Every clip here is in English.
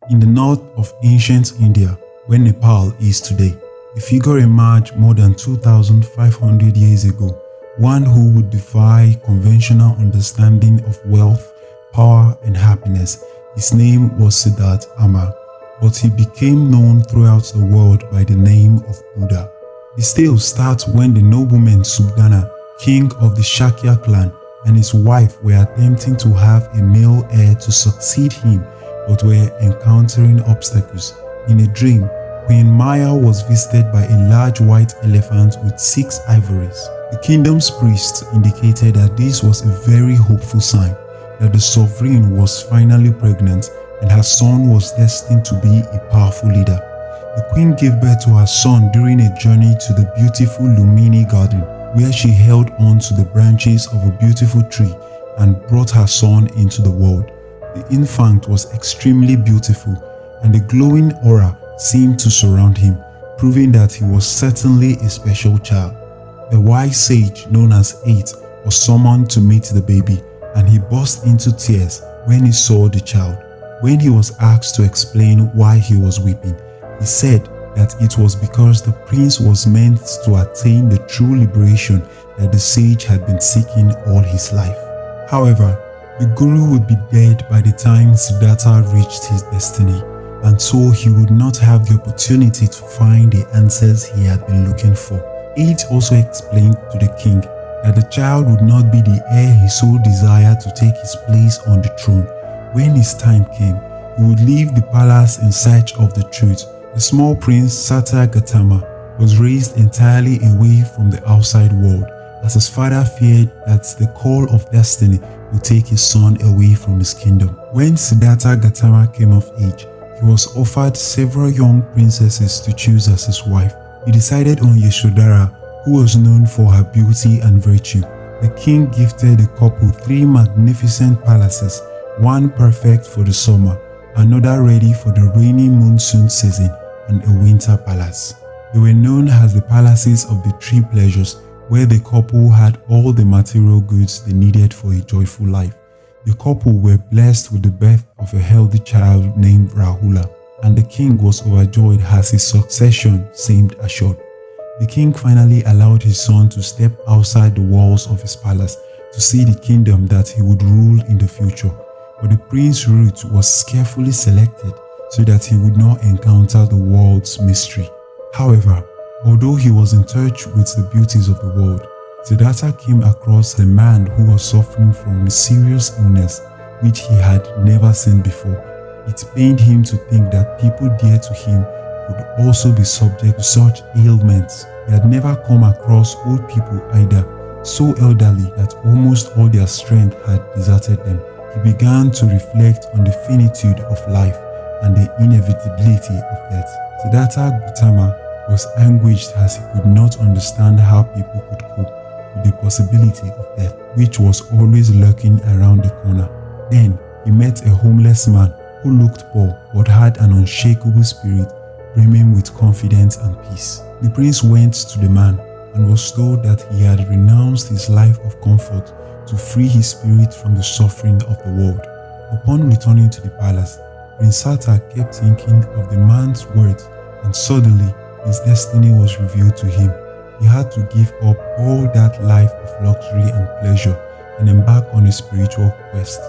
In the north of ancient India, where Nepal is today, a figure emerged more than 2,500 years ago, one who would defy conventional understanding of wealth, power, and happiness. His name was Siddhartha, but he became known throughout the world by the name of Buddha. His tale starts when the nobleman Subdhana, king of the Shakya clan, and his wife were attempting to have a male heir to succeed him, but were encountering obstacles. In a dream, Queen Maya was visited by a large white elephant with 6 ivories. The kingdom's priest indicated that this was a very hopeful sign, that the sovereign was finally pregnant and her son was destined to be a powerful leader. The queen gave birth to her son during a journey to the beautiful Lumini garden, where she held on to the branches of a beautiful tree and brought her son into the world. The infant was extremely beautiful, and a glowing aura seemed to surround him, proving that he was certainly a special child. A wise sage known as Eight was summoned to meet the baby, and he burst into tears when he saw the child. When he was asked to explain why he was weeping, he said that it was because the prince was meant to attain the true liberation that the sage had been seeking all his life. However, the guru would be dead by the time Siddhartha reached his destiny, and so he would not have the opportunity to find the answers he had been looking for. It also explained to the king that the child would not be the heir he so desired to take his place on the throne. When his time came, he would leave the palace in search of the truth. The small prince Siddhartha Gautama was raised entirely away from the outside world, as his father feared that the call of destiny would take his son away from his kingdom. When Siddhartha Gautama came of age, he was offered several young princesses to choose as his wife. He decided on Yashodhara, who was known for her beauty and virtue. The king gifted the couple 3 magnificent palaces, one perfect for the summer, another ready for the rainy monsoon season, and a winter palace. They were known as the palaces of the 3 pleasures, where the couple had all the material goods they needed for a joyful life. The couple were blessed with the birth of a healthy child named Rahula, and the king was overjoyed as his succession seemed assured. The king finally allowed his son to step outside the walls of his palace to see the kingdom that he would rule in the future. But the prince's route was carefully selected so that he would not encounter the world's mystery. However, although he was in touch with the beauties of the world, Siddhartha came across a man who was suffering from a serious illness which he had never seen before. It pained him to think that people dear to him would also be subject to such ailments. He had never come across old people either, so elderly that almost all their strength had deserted them. He began to reflect on the finitude of life and the inevitability of death. Siddhartha Gautama was anguished as he could not understand how people could cope with the possibility of death, which was always lurking around the corner. Then he met a homeless man who looked poor but had an unshakable spirit, brimming with confidence and peace. The prince went to the man and was told that he had renounced his life of comfort to free his spirit from the suffering of the world. Upon returning to the palace, Prince Siddhartha kept thinking of the man's words, and suddenly his destiny was revealed to him. He had to give up all that life of luxury and pleasure and embark on a spiritual quest.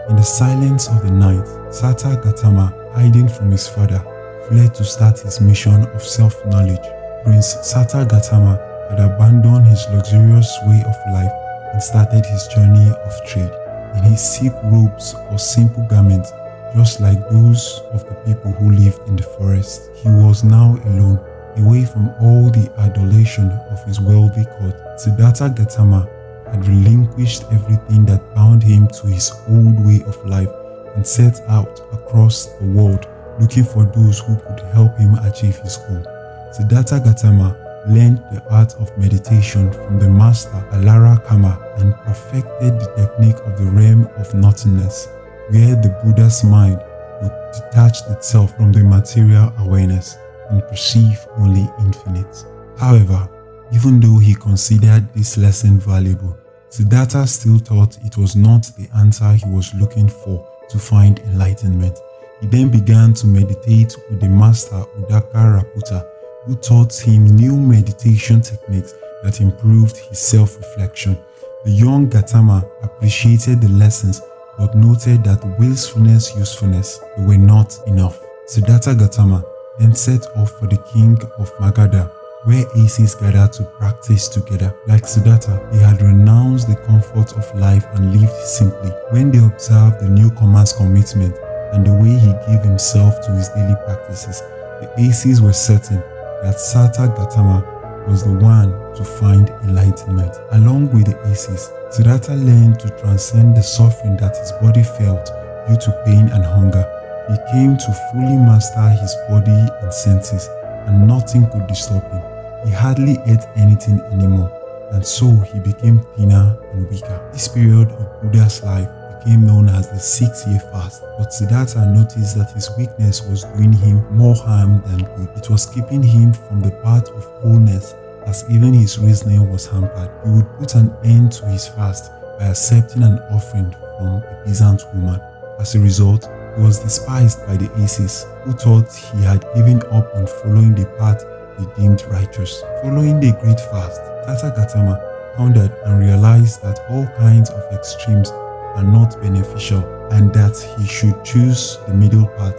In the silence of the night, Siddhartha Gautama, hiding from his father, fled to start his mission of self-knowledge. Prince Siddhartha Gautama had abandoned his luxurious way of life and started his journey of trade. In his silk robes or simple garments, just like those of the people who lived in the forest, he was now alone, away from all the adulation of his wealthy court. Siddhartha Gautama had relinquished everything that bound him to his old way of life and set out across the world looking for those who could help him achieve his goal. Siddhartha Gautama learned the art of meditation from the master Alara Kama and perfected the technique of the realm of nothingness, where the Buddha's mind would detach itself from the material awareness and perceive only infinite. However, even though he considered this lesson valuable, Siddhartha still thought it was not the answer he was looking for to find enlightenment. He then began to meditate with the master Udaka Raputa, who taught him new meditation techniques that improved his self-reflection. The young Gautama appreciated the lessons but noted that willfulness, usefulness, they were not enough. Siddhartha Gautama then set off for the king of Magadha, where aces gathered to practice together. Like Siddhartha, they had renounced the comfort of life and lived simply. When they observed the newcomer's commitment and the way he gave himself to his daily practices, the aces were certain that Siddhartha Gautama was the one to find enlightenment. Along with the aces, Siddhartha learned to transcend the suffering that his body felt due to pain and hunger. He came to fully master his body and senses, and nothing could disturb him. He hardly ate anything anymore, and so he became thinner and weaker. This period of Buddha's life became known as the 6-year fast, but Siddhartha noticed that his weakness was doing him more harm than good. It was keeping him from the path of wholeness, as even his reasoning was hampered. He would put an end to his fast by accepting an offering from a peasant woman. As a result, he was despised by the aces, who thought he had given up on following the path they deemed righteous. Following the great fast, Siddhartha Gautama pondered and realized that all kinds of extremes are not beneficial and that he should choose the middle path,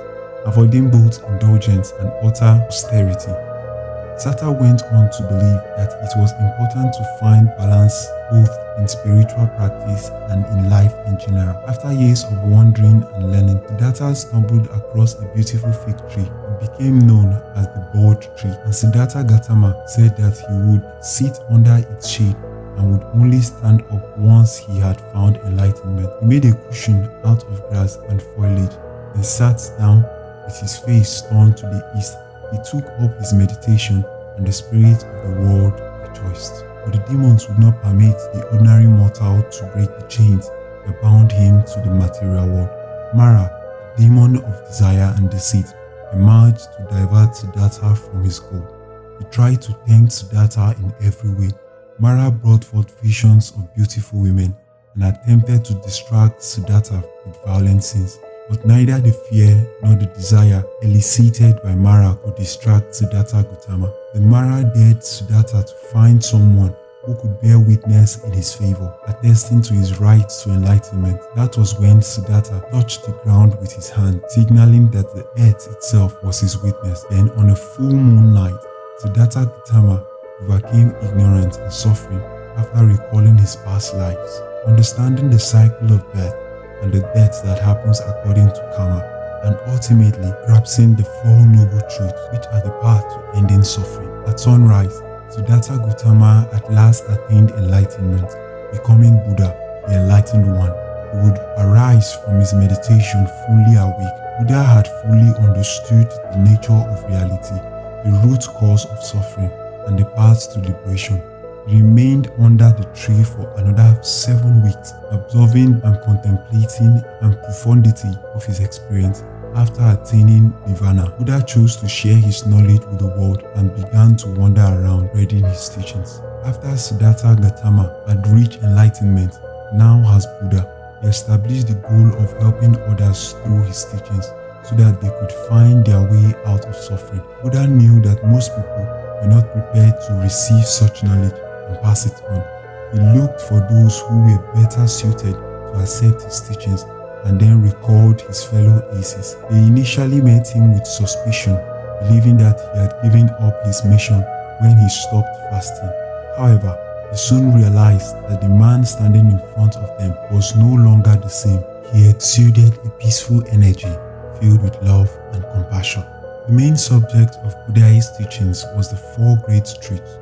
avoiding both indulgence and utter austerity. Siddhartha went on to believe that it was important to find balance both in spiritual practice and in life in general. After years of wandering and learning, Siddhartha stumbled across a beautiful fig tree and became known as the Bodhi tree. And Siddhartha Gautama said that he would sit under its shade and would only stand up once he had found enlightenment. He made a cushion out of grass and foliage, then sat down with his face turned to the east. He took up his meditation, and the spirit of the world rejoiced. But the demons would not permit the ordinary mortal to break the chains that bound him to the material world. Mara, the demon of desire and deceit, emerged to divert Siddhartha from his goal. He tried to tempt Siddhartha in every way. Mara brought forth visions of beautiful women and attempted to distract Siddhartha with violent sins. But neither the fear nor the desire elicited by Mara could distract Siddhartha Gautama. The Mara dared Siddhartha to find someone who could bear witness in his favor, attesting to his right to enlightenment. That was when Siddhartha touched the ground with his hand, signaling that the earth itself was his witness. Then, on a full moon night, Siddhartha Gautama overcame ignorance and suffering after recalling his past lives, understanding the cycle of birth and the death that happens according to karma, and ultimately grasping the Four Noble Truths, which are the path to ending suffering. At sunrise, Siddhartha Gautama at last attained enlightenment, becoming Buddha, the enlightened one. He would arise from his meditation fully awake. Buddha had fully understood the nature of reality, the root cause of suffering, and the path to liberation. He remained under the tree for another 7 weeks, observing and contemplating the profundity of his experience. After attaining nirvana, Buddha chose to share his knowledge with the world and began to wander around spreading his teachings. After Siddhartha Gautama had reached enlightenment, now as Buddha, he established the goal of helping others through his teachings so that they could find their way out of suffering. Buddha knew that most people were not prepared to receive such knowledge and pass it on. He looked for those who were better suited to accept his teachings and then recalled his fellow aces. They initially met him with suspicion, believing that he had given up his mission when he stopped fasting. However, they soon realized that the man standing in front of them was no longer the same. He exuded a peaceful energy filled with love and compassion. The main subject of Buddhist teachings was the Four Great Truths,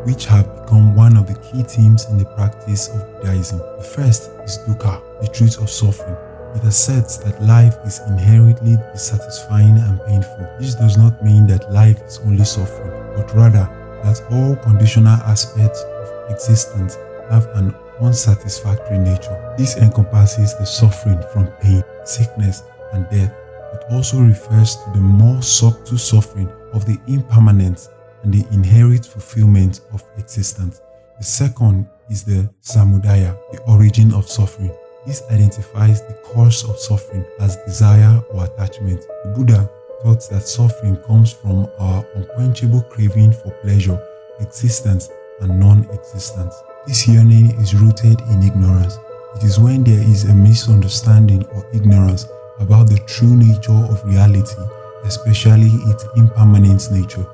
which have become one of the key themes in the practice of Buddhism. The first is dukkha, the truth of suffering. It asserts that life is inherently dissatisfying and painful. This does not mean that life is only suffering, but rather that all conditional aspects of existence have an unsatisfactory nature. This encompasses the suffering from pain, sickness, and death, but also refers to the more subtle suffering of the impermanence and the inherent fulfillment of existence. The second is the samudaya, the origin of suffering. This identifies the cause of suffering as desire or attachment. The Buddha taught that suffering comes from our unquenchable craving for pleasure, existence, and non-existence. This yearning is rooted in ignorance. It is when there is a misunderstanding or ignorance about the true nature of reality, especially its impermanent nature.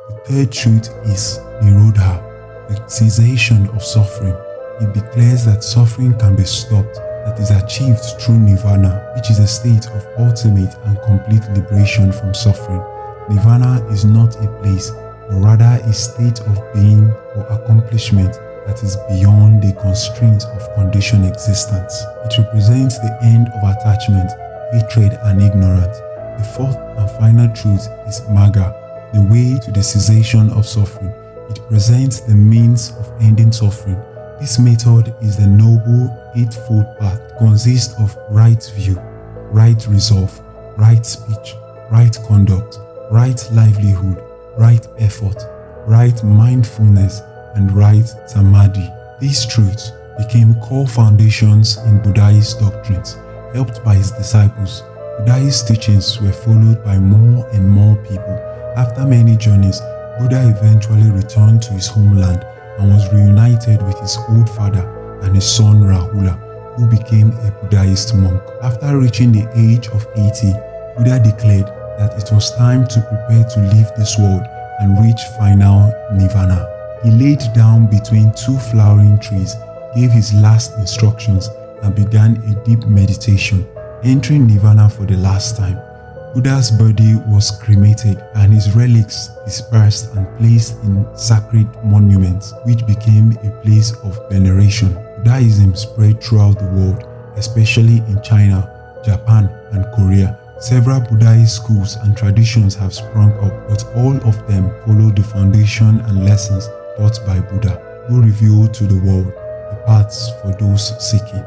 The third truth is Nirodha, the cessation of suffering. It declares that suffering can be stopped, that is achieved through nirvana, which is a state of ultimate and complete liberation from suffering. Nirvana is not a place, but rather a state of being or accomplishment that is beyond the constraints of conditioned existence. It represents the end of attachment, hatred, and ignorance. The fourth and final truth is Magga, the way to the cessation of suffering. It presents the means of ending suffering. This method is the noble eightfold path. It consists of right view, right resolve, right speech, right conduct, right livelihood, right effort, right mindfulness, and right samadhi. These truths became core foundations in Buddhist doctrines. Helped by his disciples, Buddhist teachings were followed by more and more people. After many journeys, Buddha eventually returned to his homeland and was reunited with his old father and his son Rahula, who became a Buddhist monk. After reaching the age of 80, Buddha declared that it was time to prepare to leave this world and reach final nirvana. He laid down between two flowering trees, gave his last instructions, and began a deep meditation, entering nirvana for the last time. Buddha's body was cremated and his relics dispersed and placed in sacred monuments, which became a place of veneration. Buddhism spread throughout the world, especially in China, Japan, and Korea. Several Buddhist schools and traditions have sprung up, but all of them follow the foundation and lessons taught by Buddha, who revealed to the world the paths for those seeking.